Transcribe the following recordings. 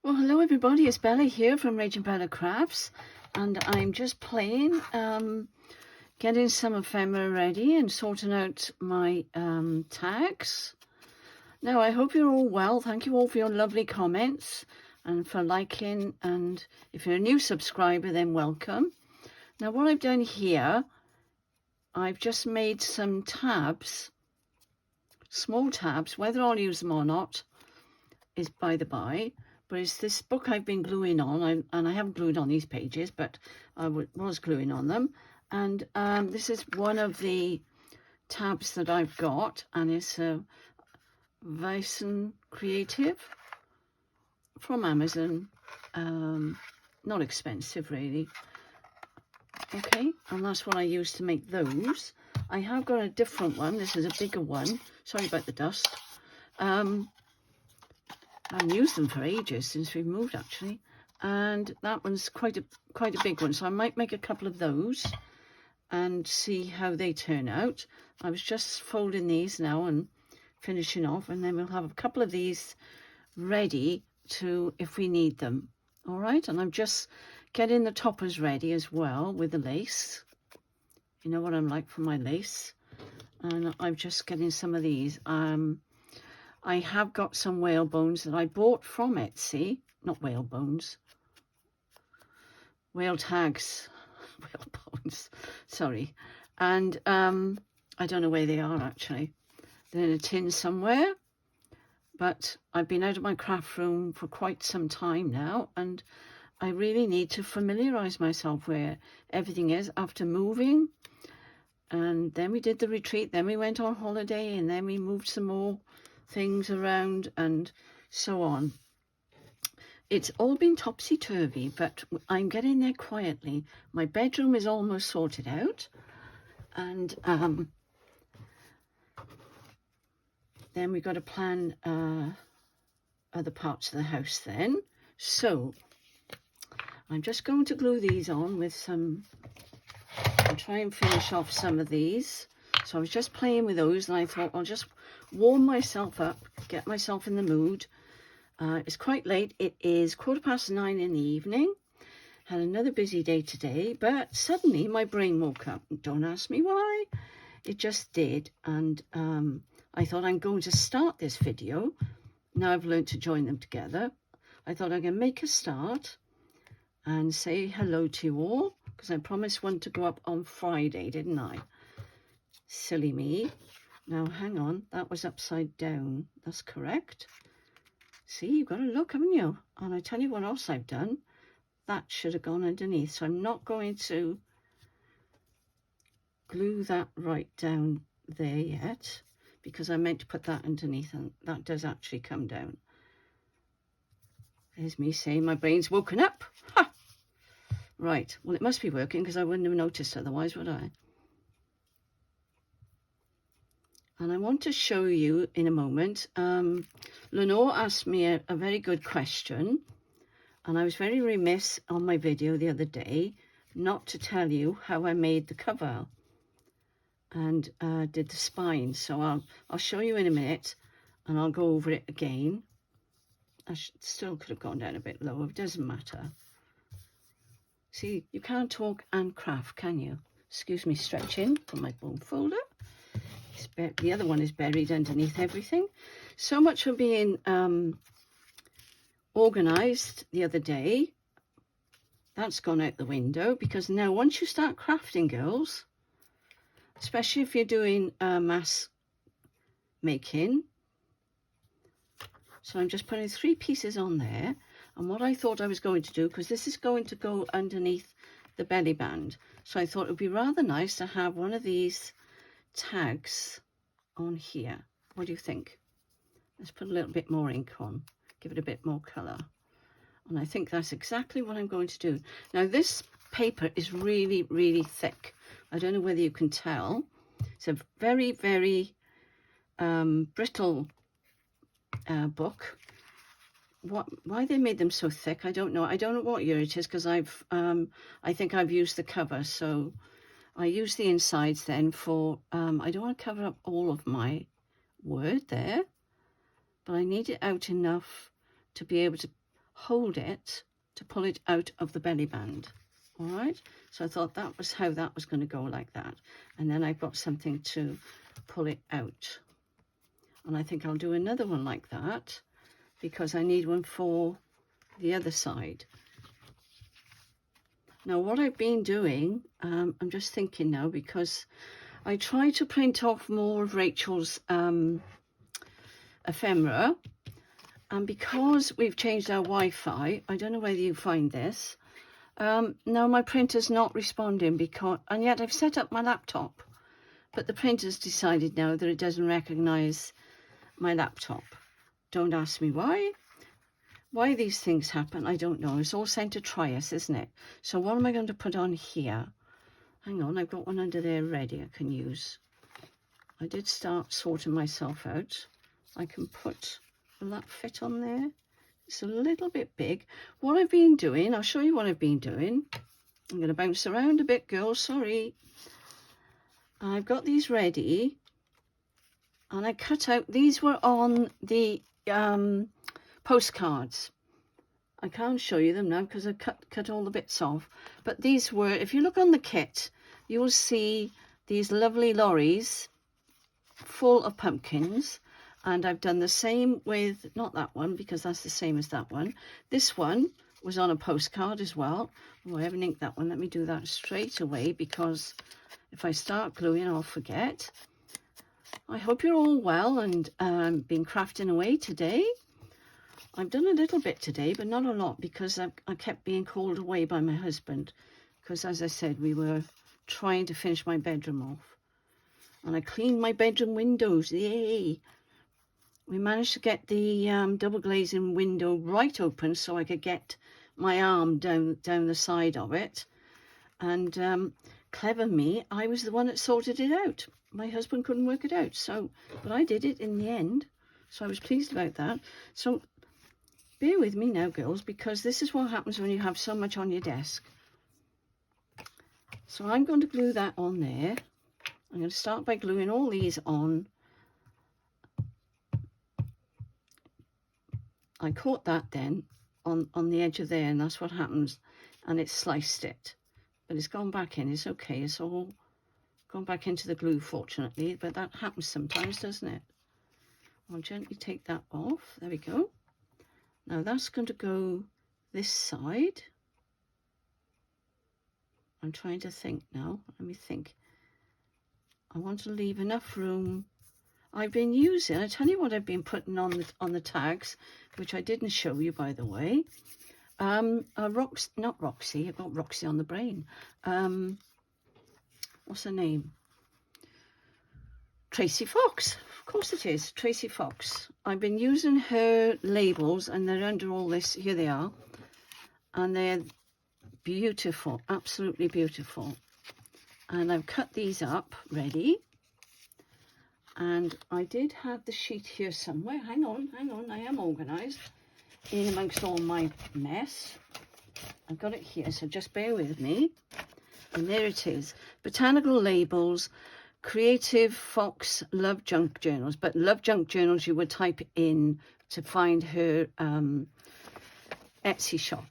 Well, hello everybody, it's Bella here from Raging Bella Crafts, and I'm just playing, getting some ephemera ready and sorting out my tags. Now, I hope you're all well. Thank you all for your lovely comments and for liking, and if you're a new subscriber, then welcome. Now, what I've done here, I've just made some tabs, small tabs. Whether I'll use them or not is by the by. But it's this book I've been gluing on, and I haven't glued on these pages, but I was gluing on them. And this is one of the tabs that I've got, and it's a Vyson Creative from Amazon. Not expensive, really. Okay, and that's what I use to make those. I have got a different one. This is a bigger one. Sorry about the dust. I've used them for ages since we've moved, actually, and that one's quite a big one, so I might make a couple of those and see how they turn out. I was just folding these now and finishing off, and then we'll have a couple of these ready to if we need them. All right, and I'm just getting the toppers ready as well with the lace. You know what I'm like for my lace, and I'm just getting some of these. I have got some whale bones that I bought from Etsy. Not whale bones. Whale tags. Whale bones. Sorry. And I don't know where they are, actually. They're in a tin somewhere. But I've been out of my craft room for quite some time now. And I really need to familiarise myself where everything is after moving. And then we did the retreat. Then we went on holiday. And then we moved some more things around and so on. It's all been topsy-turvy, but I'm getting there quietly. My bedroom is almost sorted out, and then we've got to plan other parts of the house then. So I'm just going to glue these on with some and try and finish off some of these. So I was just playing with those, and I thought I'll just warm myself up, get myself in the mood. It's quite late. It is 9:15 in the evening. Had another busy day today, but suddenly my brain woke up. Don't ask me why. It just did, and I thought I'm going to start this video. Now I've learned to join them together. I thought I'm going to make a start and say hello to you all, because I promised one to go up on Friday, didn't I? Silly me. Now, hang on. That was upside down. That's correct. See, you've got to look, haven't you? And I tell you what else I've done. That should have gone underneath. So I'm not going to glue that right down there yet, because I meant to put that underneath, and that does actually come down. There's me saying my brain's woken up. Ha! Right. Well, it must be working, because I wouldn't have noticed otherwise, would I? And I want to show you in a moment. Lenore asked me a very good question, and I was very remiss on my video the other day not to tell you how I made the cover and did the spine. So I'll show you in a minute, and I'll go over it again. I still could have gone down a bit lower. It doesn't matter. See, you can't talk and craft, can you? Excuse me, stretching for my bone folder. The other one is buried underneath everything. So much for being organised the other day. That's gone out the window, because now once you start crafting, girls, especially if you're doing mass making. So I'm just putting 3 pieces on there. And what I thought I was going to do, because this is going to go underneath the belly band. So I thought it would be rather nice to have one of these tags on here. What do you think? Let's put a little bit more ink on, give it a bit more colour, and I think that's exactly what I'm going to do. Now, this paper is really thick. I don't know whether you can tell. It's a very brittle book. Why they made them so thick, I don't know. I don't know what year it is, because I think I've used the cover, so I use the insides then for, I don't want to cover up all of my word there, but I need it out enough to be able to hold it to pull it out of the belly band. All right, so I thought that was how that was going to go, like that. And then I've got something to pull it out. And I think I'll do another one like that because I need one for the other side. Now what I've been doing, I'm just thinking now, because I try to print off more of Rachel's ephemera, and because we've changed our Wi-Fi, I don't know whether you find this, now my printer's not responding, because, and yet I've set up my laptop, but the printer's decided now that it doesn't recognize my laptop. Don't ask me why. Why these things happen, I don't know. It's all sent to try us, isn't it? So what am I going to put on here? Hang on, I've got one under there ready I can use. I did start sorting myself out. I can put, will that fit on there? It's a little bit big. What I've been doing, I'll show you what I've been doing. I'm going to bounce around a bit, girls, sorry. I've got these ready. And I cut out, these were on the postcards. I can't show you them now because I cut all the bits off. But these were, if you look on the kit, you will see these lovely lorries full of pumpkins. And I've done the same with, not that one, because that's the same as that one. This one was on a postcard as well. Oh, I haven't inked that one. Let me do that straight away, because if I start gluing, I'll forget. I hope you're all well and been crafting away today. I've done a little bit today, but not a lot, because I kept being called away by my husband. Because, as I said, we were trying to finish my bedroom off. And I cleaned my bedroom windows. Yay! We managed to get the double glazing window right open so I could get my arm down the side of it. And clever me, I was the one that sorted it out. My husband couldn't work it out, but I did it in the end. So I was pleased about that. So bear with me now, girls, because this is what happens when you have so much on your desk. So I'm going to glue that on there. I'm going to start by gluing all these on. I caught that then on the edge of there, and that's what happens. And it sliced it. But it's gone back in. It's okay. It's all gone back into the glue, fortunately. But that happens sometimes, doesn't it? I'll gently take that off. There we go. Now that's going to go this side. I'm trying to think now. Let me think. I want to leave enough room. I've been using, I tell you what I've been putting on the tags, which I didn't show you, by the way. Not Roxy, I've got Roxy on the brain. What's her name? Tracy Fox. Of course it is, Tracy Fox. I've been using her labels, and they're under all this. Here they are. And they're beautiful, absolutely beautiful. And I've cut these up, ready. And I did have the sheet here somewhere. Hang on, I am organised in amongst all my mess. I've got it here, so just bear with me. And there it is. Botanical Labels, Creative Fox Love Junk Journals. But Love Junk Journals you would type in to find her Etsy shop.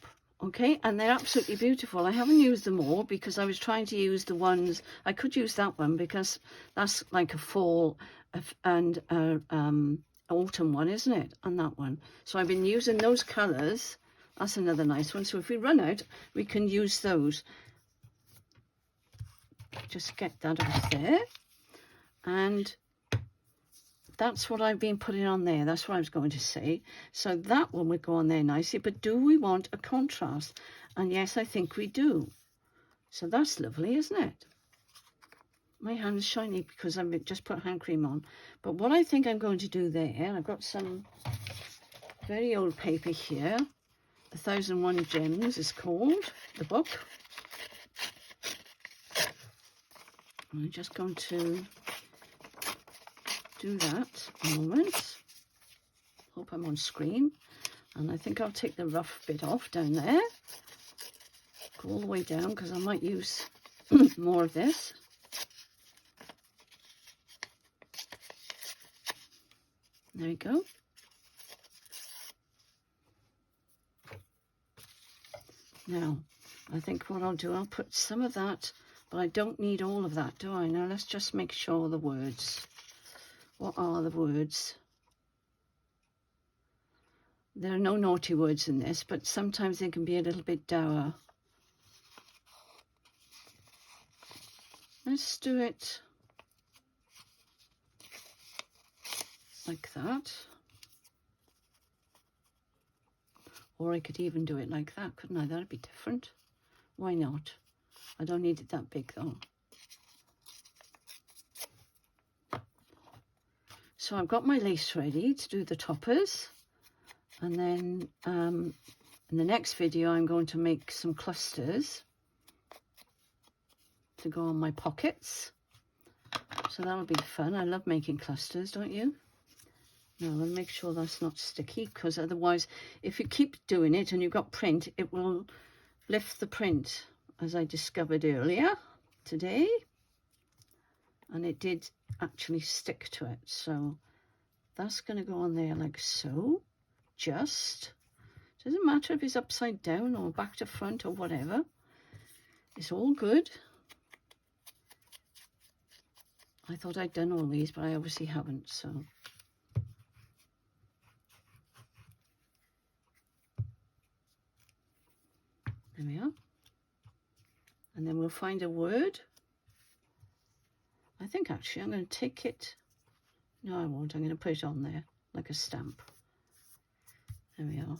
Okay, and they're absolutely beautiful. I haven't used them all because I was trying to use the ones, I could use that one because that's like a fall and autumn one, isn't it? And that one. So I've been using those colours. That's another nice one. So if we run out, we can use those. Just get that off there. And that's what I've been putting on there. That's what I was going to say. So that one would go on there nicely. But do we want a contrast? And yes, I think we do. So that's lovely, isn't it? My hand's shiny because I've just put hand cream on. But what I think I'm going to do there, I've got some very old paper here. 1001 Gems is called, the book. I'm just going to do that a moment. Hope I'm on screen. And I think I'll take the rough bit off down there. Go all the way down because I might use more of this. There we go. Now, I think what I'll do, I'll put some of that, but I don't need all of that, do I? Now, let's just make sure the words. What are the words? There are no naughty words in this, but sometimes they can be a little bit dour. Let's do it like that. Or I could even do it like that, couldn't I? That'd be different. Why not? I don't need it that big though. So I've got my lace ready to do the toppers. And then in the next video, I'm going to make some clusters to go on my pockets. So that'll be fun. I love making clusters, don't you? Now, I'll make sure that's not sticky, because otherwise, if you keep doing it and you've got print, it will lift the print, as I discovered earlier today. And it did actually stick to it. So that's going to go on there like so. Just. Doesn't matter if it's upside down or back to front or whatever. It's all good. I thought I'd done all these, but I obviously haven't, so. There we are. And then we'll find a word. I think actually I'm going to take it. No, I won't. I'm going to put it on there like a stamp. There we are.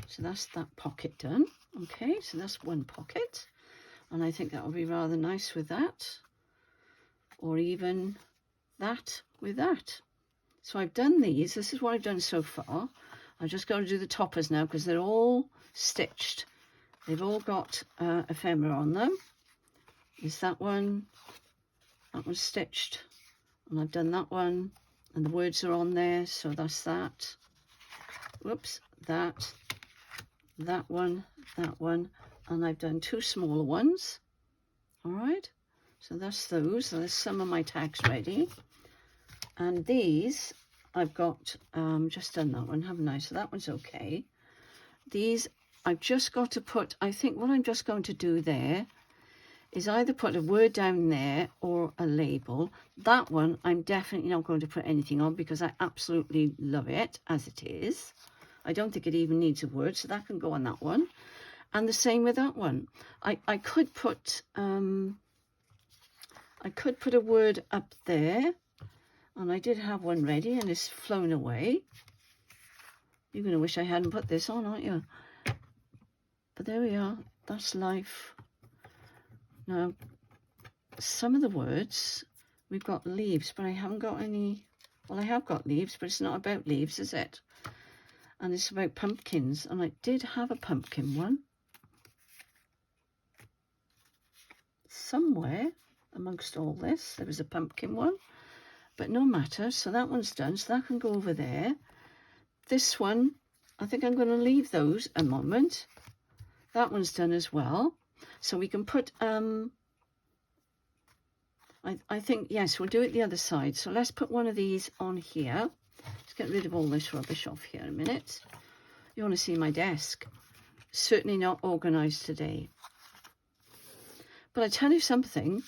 So that's that pocket done. Okay, so that's one pocket. And I think that will be rather nice with that. Or even that with that. So I've done these. This is what I've done so far. I've just got to do the toppers now because they're all stitched. They've all got ephemera on them. Is that one? That one's stitched. And I've done that one. And the words are on there. So that's that. Whoops. That one, and I've done two smaller ones. All right, so that's those. So there's some of my tags ready, and these I've got just done that one, haven't I? So that one's okay. These I've just got to put. I think what I'm just going to do there is either put a word down there or a label. That one I'm definitely not going to put anything on because I absolutely love it as it is. I don't think it even needs a word, so that can go on that one. And the same with that one. I could put a word up there, and I did have one ready, and it's flown away. You're going to wish I hadn't put this on, aren't you? But there we are. That's life. Now, some of the words, we've got leaves, but I haven't got any. Well, I have got leaves, but it's not about leaves, is it? And it's about pumpkins, and I did have a pumpkin one somewhere amongst all this. There was a pumpkin one, but no matter. So that one's done, so that can go over there. This one, I think I'm going to leave those a moment. That one's done as well, so we can put I think, yes, we'll do it the other side. So let's put one of these on here. Let's get rid of all this rubbish off here in a minute. You want to see my desk. Certainly not organised today. But I tell you something,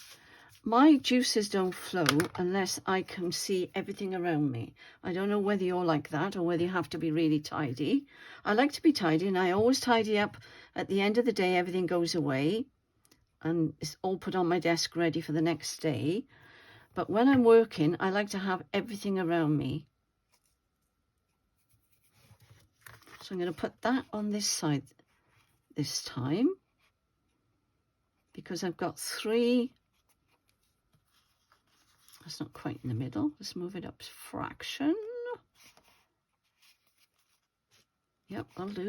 my juices don't flow unless I can see everything around me. I don't know whether you're like that or whether you have to be really tidy. I like to be tidy, and I always tidy up. At the end of the day, everything goes away and it's all put on my desk ready for the next day. But when I'm working, I like to have everything around me. So I'm going to put that on this side this time, because I've got three. That's not quite in the middle. Let's move it up a fraction. Yep, I'll do.